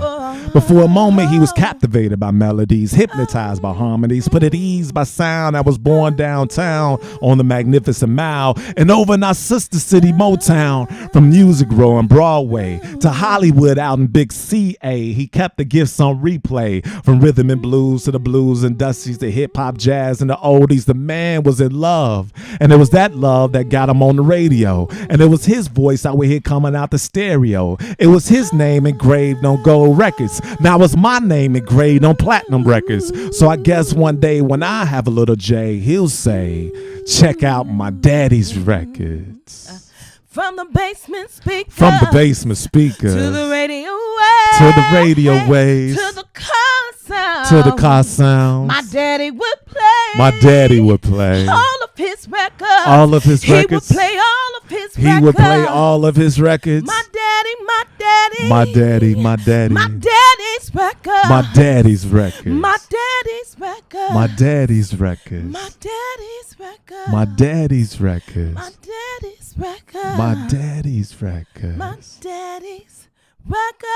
S1: But for a moment he was captivated by melodies, hypnotized by harmonies, put at ease by sound that was born downtown on the Magnificent Mile and over in our sister city Motown. From Music Row and Broadway to Hollywood out in Big CA, he kept the gifts on replay. From rhythm and blues to the blues and dusties to hip hop, jazz and the oldies, the man was in love. And it was that love that got him on the radio. And it was his voice I would hear coming out the stereo. It was his name engraved on gold records. Now it's my name engraved on platinum records. So I guess one day when I have a little J, he'll say, check out my daddy's records.
S3: From the basement speaker.
S1: From the basement speakers.
S3: To the radio wave.
S1: To the radio waves.
S3: To the car sound.
S1: To the car sounds.
S3: My daddy would play.
S1: My daddy would play.
S3: All of his records.
S1: All of his
S3: He
S1: records.
S3: would play all of his
S1: He
S3: records.
S1: would play all of his records.
S3: My daddy, my daddy.
S1: My daddy, my daddy.
S3: My daddy's records.
S1: My daddy's records.
S3: My daddy's records.
S1: My daddy's records.
S3: My daddy's records.
S1: My daddy's records.
S3: My daddy's records.
S1: My daddy's records.
S3: My daddy's records.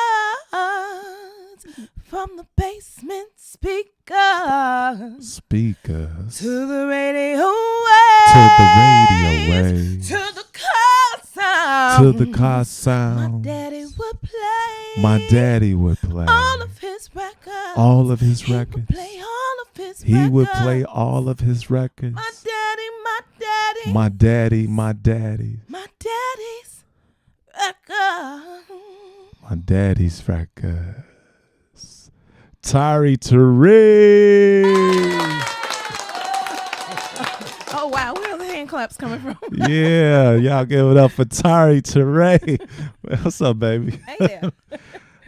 S3: From the basement speakers
S1: Speakers.
S3: to the radio waves.
S1: To the radio waves.
S3: To the car sound.
S1: To the car
S3: My
S1: sound.
S3: daddy would play.
S1: My daddy would play
S3: all of his records.
S1: all of his
S3: He would
S1: records.
S3: play all of his
S1: He
S3: records.
S1: would play all of his records.
S3: My daddy, my daddy.
S1: My daddy, my daddy.
S3: My daddy's records.
S1: My daddy's records. Tari Tariq.
S3: Oh wow, where are the hand claps coming from?
S1: Yeah, y'all give it up for Tari Tariq. What's up, baby?
S3: Hey there.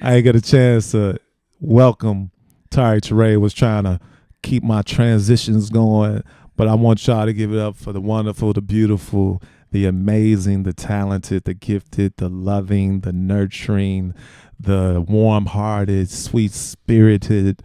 S1: I ain't get a chance to welcome Tari Tariq. Was trying to keep my transitions going, but I want y'all to give it up for the wonderful, the beautiful, the amazing, the talented, the gifted, the loving, the nurturing, the warm-hearted, sweet-spirited,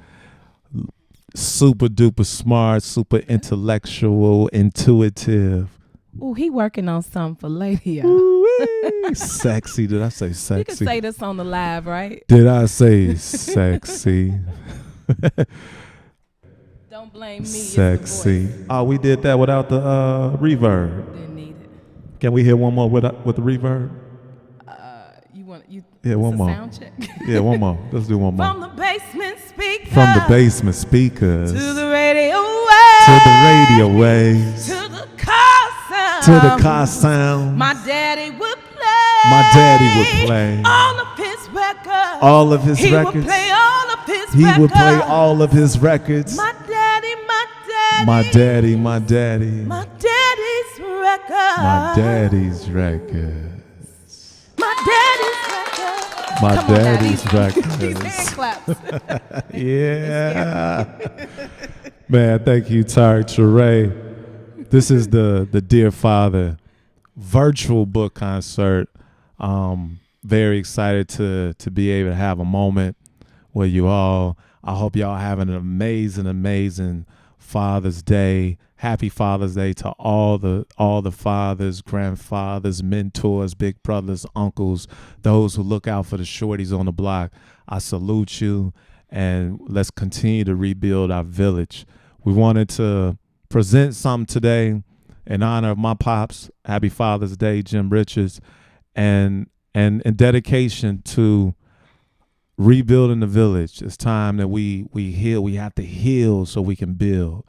S1: super duper smart, super intellectual, intuitive.
S3: Ooh, he working on something for later.
S1: Ooh-wee. Sexy. Did I say sexy?
S3: You can say this on the live, right?
S1: Did I say sexy?
S3: Don't blame me.
S1: Sexy. Oh, we did that without the reverb.
S3: Didn't need it.
S1: Can we hear one more with the reverb? Yeah, one more.
S3: Sound check.
S1: Yeah, one more. Let's do one more.
S3: From the basement speakers.
S1: From the basement speakers
S3: To the radio waves.
S1: to the radio waves
S3: To the car sound.
S1: to the car sound.
S3: My daddy would play.
S1: My daddy would play
S3: all of his records.
S1: all of his
S3: He
S1: records.
S3: would play all of his
S1: He
S3: records.
S1: would play all of his records.
S3: My daddy, my daddy.
S1: My daddy, my daddy.
S3: My daddy's records.
S1: My daddy's records.
S3: My daddy's records.
S1: My
S3: Come on,
S1: daddy's
S3: Daddy. These
S1: records.
S3: hand claps.
S1: Yeah. Man, thank you, Tari Tariq. This is the Dear Father virtual book concert. Very excited to be able to have a moment with you all. I hope y'all having an amazing Father's Day. Happy Father's Day to all the fathers, grandfathers, mentors, big brothers, uncles, those who look out for the shorties on the block. I salute you, and let's continue to rebuild our village. We wanted to present something today in honor of my pops. Happy Father's Day, Jim Richards, and in dedication to rebuilding the village. It's time that we heal. We have to heal so we can build.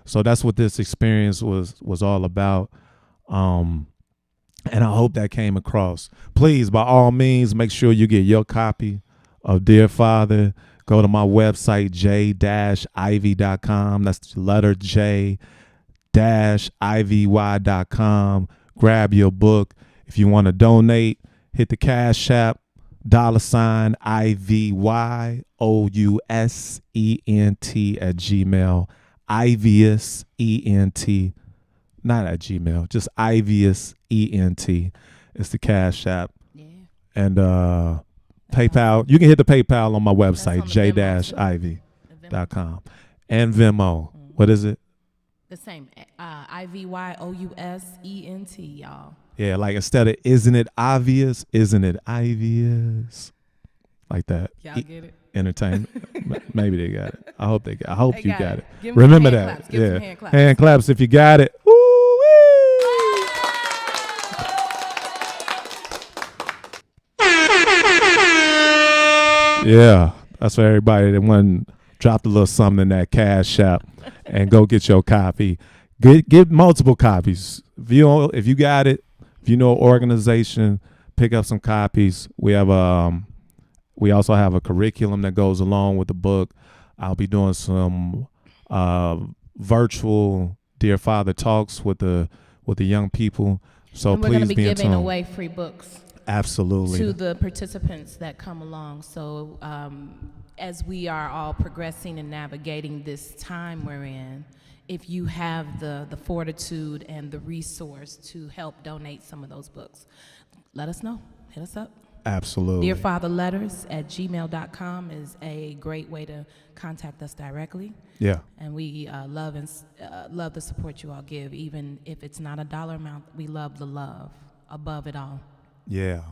S1: So that's what this experience was all about. And I hope that came across. Please, by all means, make sure you get your copy of Dear Father. Go to my website, j-ivy.com. That's the letter j-ivy.com. Grab your book. If you want to donate, hit the Cash App, $IVYOUSENT at Gmail. Ivius ENT, not at Gmail, just Ivius ENT. It's the Cash App. Yeah. And PayPal. You can hit the PayPal on my website, j-ivy.com. And Venmo. What is it?
S3: The same. IVYOUSENT, y'all.
S1: Yeah, like instead of isn't it obvious, isn't it obvious? Like that.
S3: Y'all get it?
S1: Entertainment. Maybe they got it. I hope they got. I hope
S3: They
S1: you
S3: got
S1: got
S3: it.
S1: it.
S3: Give 'em some
S1: Remember
S3: hand
S1: that.
S3: claps. Give 'em
S1: Yeah.
S3: some hand claps.
S1: Hand claps if you got it. Woo-wee. Yeah, that's for everybody that went dropped a little something in that Cash App and go get your copy. Get multiple copies. If you got it, if you know an organization, pick up some copies. We also have a curriculum that goes along with the book. I'll be doing some virtual Dear Father talks with the young people. So
S3: and we're
S1: please
S3: going to be
S1: in
S3: giving
S1: tune.
S3: away free books.
S1: Absolutely.
S3: To the participants that come along. So as we are all progressing and navigating this time we're in, if you have the fortitude and the resource to help donate some of those books, let us know. Hit us up.
S1: Absolutely.
S3: dearfatherletters@gmail.com is a great way to contact us directly.
S1: Yeah.
S3: And we love the support you all give, even if it's not a dollar amount. We love the love above it all.
S1: Yeah,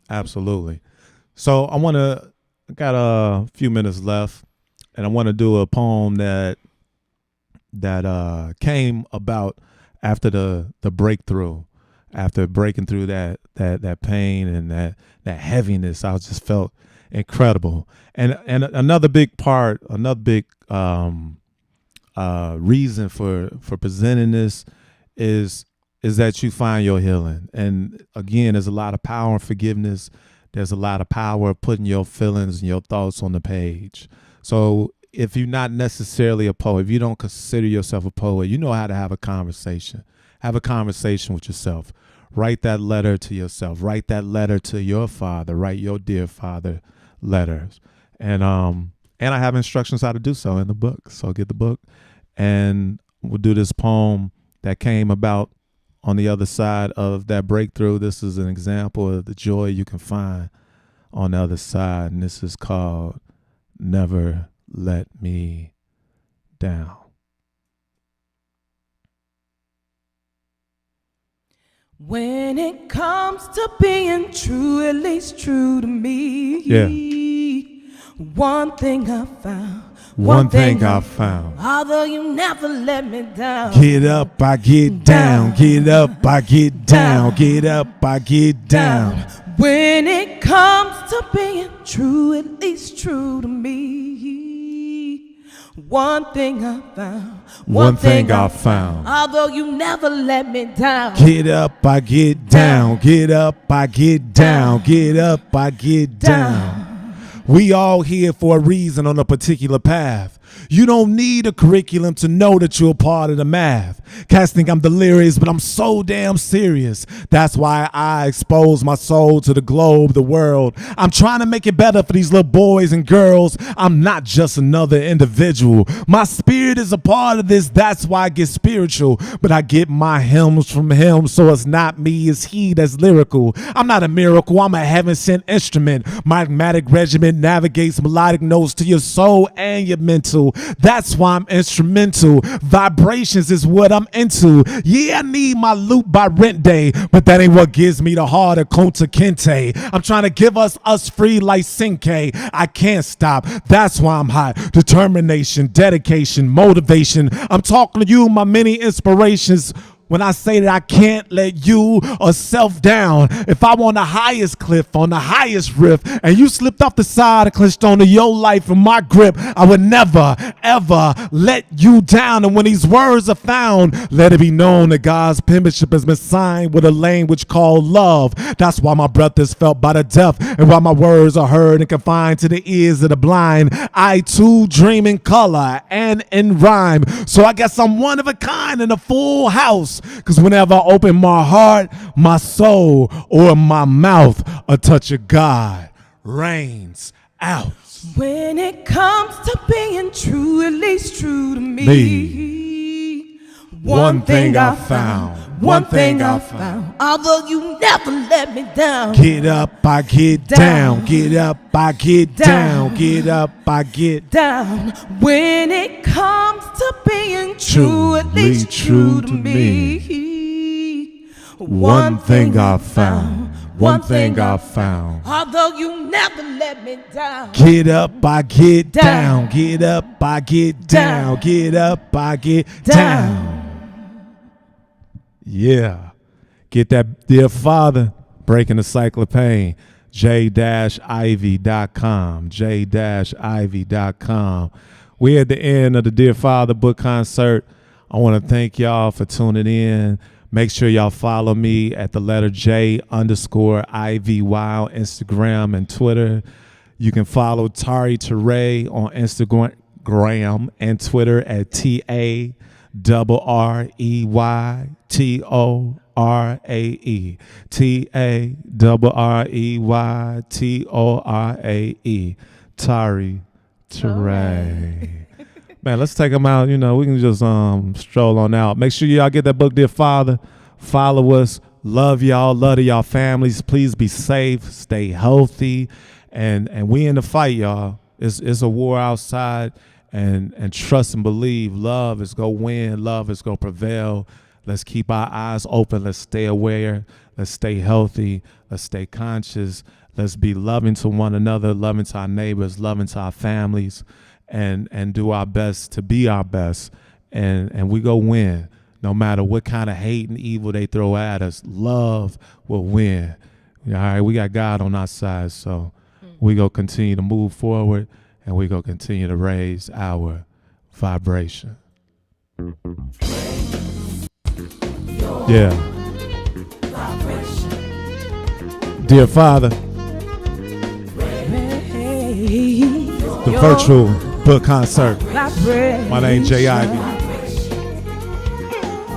S1: absolutely. So I got a few minutes left, and I want to do a poem that came about after the breakthrough, after breaking through that pain and that heaviness. I just felt incredible. And another big reason for presenting this is that you find your healing. And again, there's a lot of power in forgiveness. There's a lot of power of putting your feelings and your thoughts on the page. So if you're not necessarily a poet, if you don't consider yourself a poet, you know how to have a conversation. Have a conversation with yourself. Write that letter to yourself. Write that letter to your father. Write your dear father letters. And I have instructions how to do so in the book. So get the book, and we'll do this poem that came about on the other side of that breakthrough. This is an example of the joy you can find on the other side. And this is called Never Let Me Down.
S3: When it comes to being true, at least true to me.
S1: Yeah.
S3: One thing I found.
S1: One thing I found.
S3: Although you never let me down.
S1: Get up, I get down. Get up, I get down. Get up, I get down.
S3: When it comes to being true, at least true to me. One thing I found.
S1: One thing I found.
S3: Although you never let me down.
S1: Get up, I get down. Get up, I get down. Get up, I get down. We all here for a reason on a particular path. You don't need a curriculum to know that you're a part of the math. Cats think I'm delirious, but I'm so damn serious. That's why I expose my soul to the globe, the world. I'm trying to make it better for these little boys and girls. I'm not just another individual. My spirit is a part of this. That's why I get spiritual. But I get my hymns from him, so it's not me, it's he that's lyrical. I'm not a miracle, I'm a heaven-sent instrument. My magnetic regiment navigates melodic notes to your soul and your mental. That's why I'm instrumental. Vibrations is what I'm into. Yeah, I need my loot by rent day, but that ain't what gives me the heart of Kunta Kinte. I'm trying to give us free like Sinke. I can't stop. That's why I'm hot. Determination, dedication, motivation. I'm talking to you, my many inspirations. When I say that I can't let you or self down. If I'm on the highest cliff, on the highest rift, and you slipped off the side and clinched onto your life in my grip, I would never, ever let you down. And when these words are found, let it be known that God's penmanship has been signed with a language called love. That's why my breath is felt by the deaf, and why my words are heard and confined to the ears of the blind. I too dream in color and in rhyme. So I guess I'm one of a kind in a full house. Cause whenever I open my heart, my soul, or my mouth, a touch of God rains out.
S3: When it comes to being true, at least true to me.
S1: One thing I found. One thing I found.
S3: Although you never let me down.
S1: Get up, I get down. Get up, I get down. Get up, I get
S3: down. When it comes to being true, at least true to me.
S1: One thing I found. One thing I found.
S3: Although you never let me down.
S1: Get up, I get down. Get up, I get down. Get up, I get down. Yeah. Get that Dear Father, Breaking the Cycle of Pain. j-ivy.com. j-ivy.com. We're at the end of the Dear Father book concert. I want to thank y'all for tuning in. Make sure y'all follow me at the letter J_IVY on Instagram and Twitter. You can follow Tari Teray on Instagram and Twitter at TARREYTORAE. TARREYTORAE. Tari Teray. Man, let's take them out. You know, we can just stroll on out. Make sure y'all get that book, Dear Father. Follow us. Love y'all. Love to y'all families. Please be safe. Stay healthy. And we in the fight, y'all. It's a war outside. And trust and believe love is going to win. Love is going to prevail. Let's keep our eyes open. Let's stay aware. Let's stay healthy. Let's stay conscious. Let's be loving to one another, loving to our neighbors, loving to our families, and do our best to be our best. And we go win. No matter what kind of hate and evil they throw at us, love will win. All right, we got God on our side, so we go continue to move forward, and we go continue to raise our vibration. Yeah. Dear Father, the virtual book concert. My name's Jay Ivy.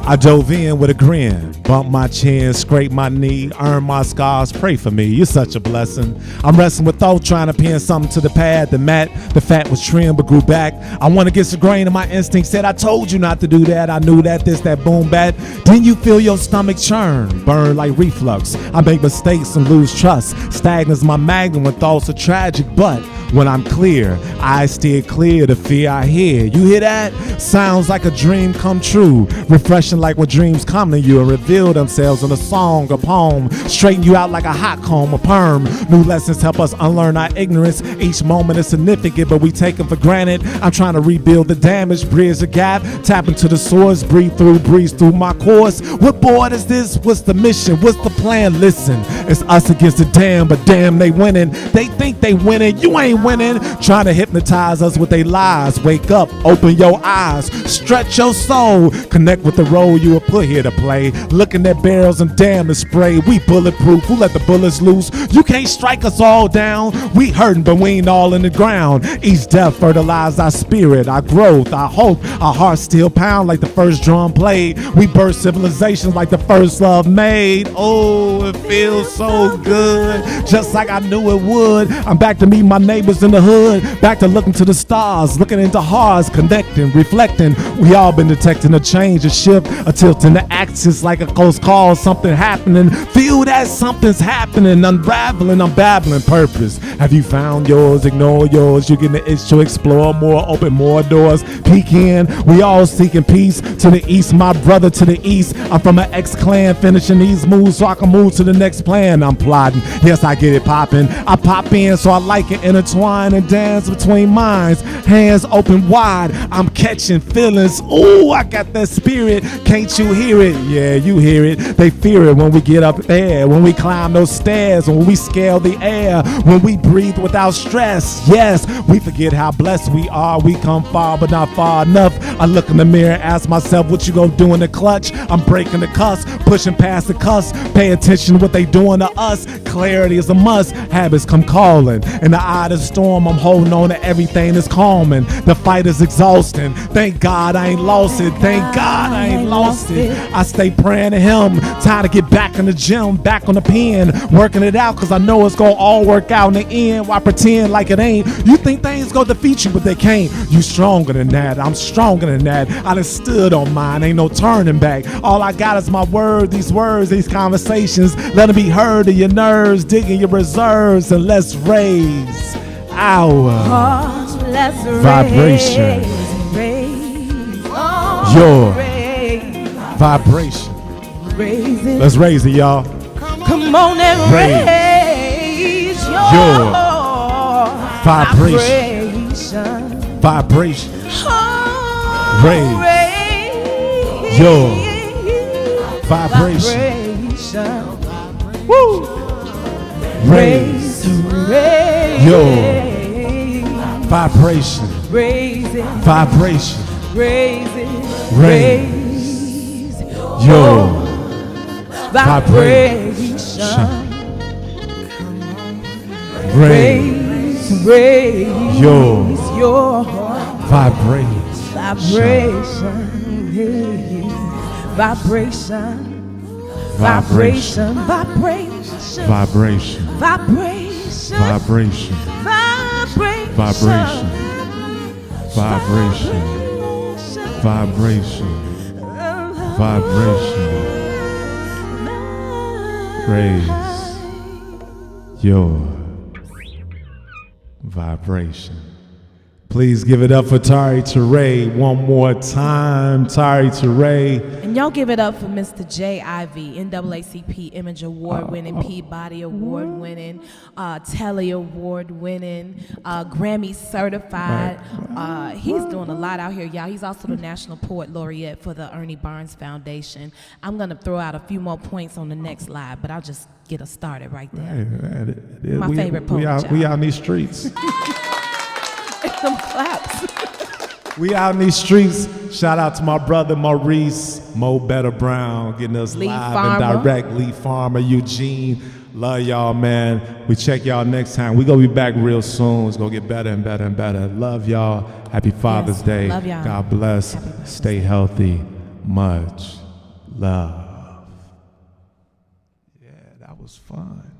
S1: I dove in with a grin, bumped my chin, scraped my knee, earned my scars, pray for me, you're such a blessing. I'm wrestling with thought, trying to pin something to the pad, the mat, the fat was trimmed but grew back. I went against the grain and my instinct said, I told you not to do that, I knew that, this, that, boom, bat. Then you feel your stomach churn, burn like reflux. I make mistakes and lose trust, stagnant's my magnum when thoughts are tragic, but when I'm clear, I steer clear the fear I hear. You hear that? Sounds like a dream come true, refreshing like when dreams come to you and reveal themselves in a song, a poem, straighten you out like a hot comb, a perm. New lessons help us unlearn our ignorance. Each moment is significant, but we take them for granted. I'm trying to rebuild the damage, bridge the gap, tap into the source, breathe through, breeze through my course. What board is this? What's the mission? What's the plan? Listen, it's us against the damn, but damn, they winning. They think they winning, you ain't winning. Trying to hypnotize us with their lies. Wake up, open your eyes, stretch your soul, connect with the role you were put here to play. Looking at barrels and damn the spray. We bulletproof, who let the bullets loose? You can't strike us all down. We hurting, but we ain't all in the ground. Each death fertilized our spirit, our growth, our hope. Our hearts still pound like the first drum played. We birth civilizations like the first love made. Oh, it feels so good, just like I knew it would. I'm back to meet my neighbors in the hood, back to looking to the stars, looking into hearts, connecting, reflecting. We all been detecting a change, a shift, a tilt in the axis like a close call, something happening. Feel that something's happening, unraveling, I'm babbling purpose. Have you found yours? Ignore yours. You're getting the itch to explore more, open more doors, peek in. We all seeking peace to the east, my brother to the east. I'm from an X-clan, finishing these moves so I can move to the next plan. I'm plotting, yes, I get it popping. I pop in so I like it, intertwine and dance between minds, hands open wide. I'm catching feelings. Ooh, I got that spirit. Can't you hear it? Yeah, you hear it. They fear it when we get up there, when we climb those stairs, when we scale the air, when we breathe without stress. Yes, we forget how blessed we are. We come far, but not far enough. I look in the mirror, ask myself, what you gonna do in the clutch? I'm breaking the cuss, pushing past the cuss. Pay attention to what they doing to us. Clarity is a must. Habits come calling. In the eye of the storm, I'm holding on to everything that's calming. The fight is exhausting. Thank God I ain't lost it. Thank God I ain't lost it. I stay praying to him. Time to get back in the gym, back on the pen, working it out, cause I know it's gonna all work out in the end. Why pretend like it ain't? You think things gonna defeat you, but they can't. You stronger than that. I'm stronger than that. I done stood on mine. Ain't no turning back. All I got is my word. These words, these conversations, let them be heard in your nerves, digging your reserves, and let's raise our vibration. Your vibration. Let's raise it, y'all.
S3: Come on and raise
S1: your vibration. Vibration. Raise your vibration. Woo! Raise your vibration. Vibration. Raise your vibration. Raise your vibration. Vibration. Vibration. Vibration. Vibration. Vibration. Vibration. Vibration. Raise your vibration. Please give it up for Tari Teray one more time. Tari Teray.
S3: And y'all give it up for Mr. J.I.V., NAACP Image Award-winning, Peabody Award-winning, Telly Award-winning, Grammy certified. He's doing a lot out here, y'all. He's also the National Poet Laureate for the Ernie Barnes Foundation. I'm going to throw out a few more points on the next slide, but I'll just get us started right there. My favorite poet,
S1: we out in these streets.
S3: Some claps.
S1: We out in these streets. Shout out to my brother Maurice, Mo Better Brown, getting us
S3: Lee
S1: live
S3: Farmer.
S1: and direct. Lee Farmer, Eugene. Love y'all, man. We check y'all next time. We gonna be back real soon. It's gonna get better and better and better. Love y'all. Happy Father's Day.
S3: Love y'all.
S1: God bless. Stay healthy. Much love. Yeah, that was fun.